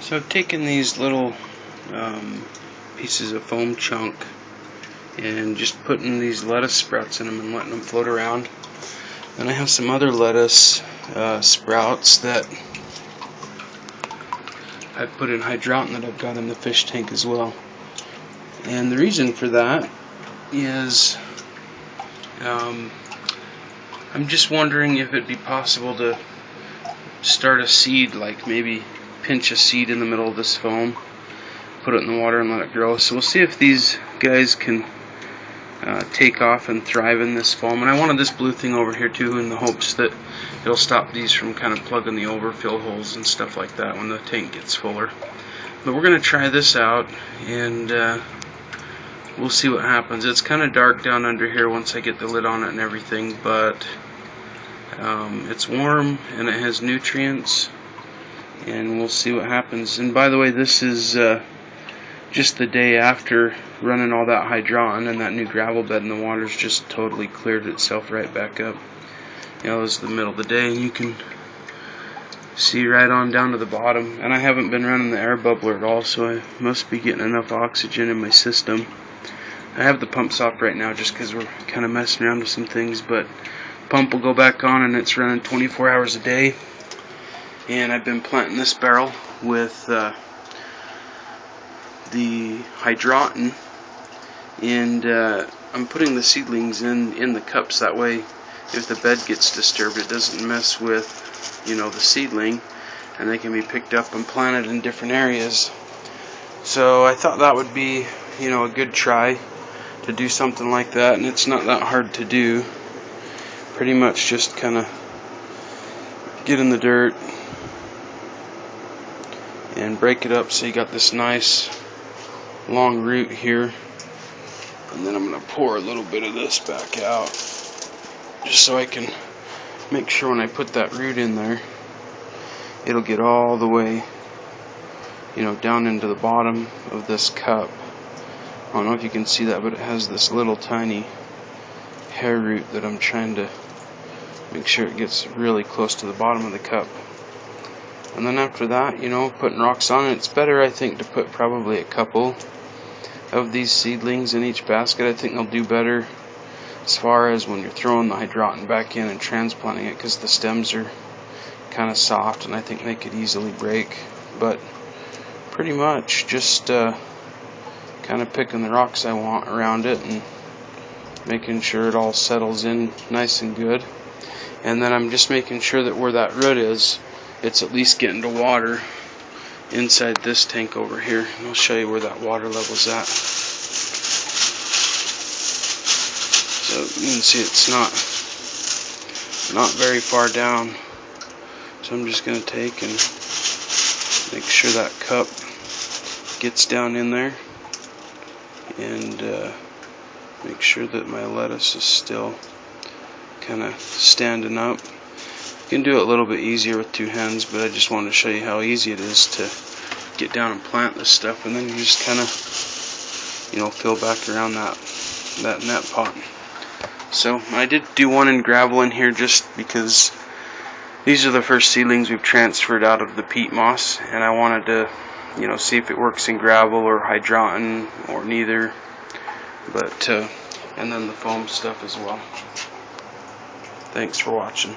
So I've taken these little pieces of foam chunk and just putting these lettuce sprouts in them and letting them float around. Then I have some other lettuce sprouts that I've put in hydraulic that I've got in the fish tank as well. And the reason for that is I'm just wondering if it'd be possible to start a seed, like maybe pinch a seed in the middle of this foam, put it in the water and let it grow. So we'll see if these guys can take off and thrive in this foam. And I wanted this blue thing over here too, in the hopes that it'll stop these from kind of plugging the overfill holes and stuff like that when the tank gets fuller. But we're going to try this out and we'll see what happens. It's kind of dark down under here once I get the lid on it and everything, but it's warm and it has nutrients, and we'll see what happens. And by the way, this is just the day after running all that hydron, and that new gravel bed in the water's just totally cleared itself right back up. You know, it's the middle of the day and you can see right on down to the bottom. And I haven't been running the air bubbler at all, so I must be getting enough oxygen in my system. I have the pumps off right now just because we're kind of messing around with some things, but pump will go back on and it's running 24 hours a day. And I've been planting this barrel with the hydroton, and I'm putting the seedlings in the cups. That way if the bed gets disturbed, it doesn't mess with, you know, the seedling, and they can be picked up and planted in different areas. So I thought that would be, you know, a good try to do something like that, and it's not that hard to do. Pretty much just kind of get in the dirt and break it up so you got this nice long root here, and then I'm going to pour a little bit of this back out just so I can make sure when I put that root in there it'll get all the way, you know, down into the bottom of this cup. I don't know if you can see that, but it has this little tiny hair root that I'm trying to make sure it gets really close to the bottom of the cup. And then after that, you know, putting rocks on it. It's better, I think, to put probably a couple of these seedlings in each basket. I think they'll do better as far as when you're throwing the hydroton back in and transplanting it, because the stems are kind of soft and I think they could easily break. But pretty much just kind of picking the rocks I want around it and making sure it all settles in nice and good. And then I'm just making sure that where that root is, it's at least getting to water inside this tank over here. And I'll show you where that water level's at. So you can see it's not very far down. So I'm just going to take and make sure that cup gets down in there, and make sure that my lettuce is still kind of standing up. You can do it a little bit easier with two hands, but I just wanted to show you how easy it is to get down and plant this stuff, and then you just kind of, you know, fill back around that net pot. So I did do one in gravel in here just because these are the first seedlings we've transferred out of the peat moss, and I wanted to, you know, see if it works in gravel or hydroton or neither. But and then the foam stuff as well. Thanks for watching.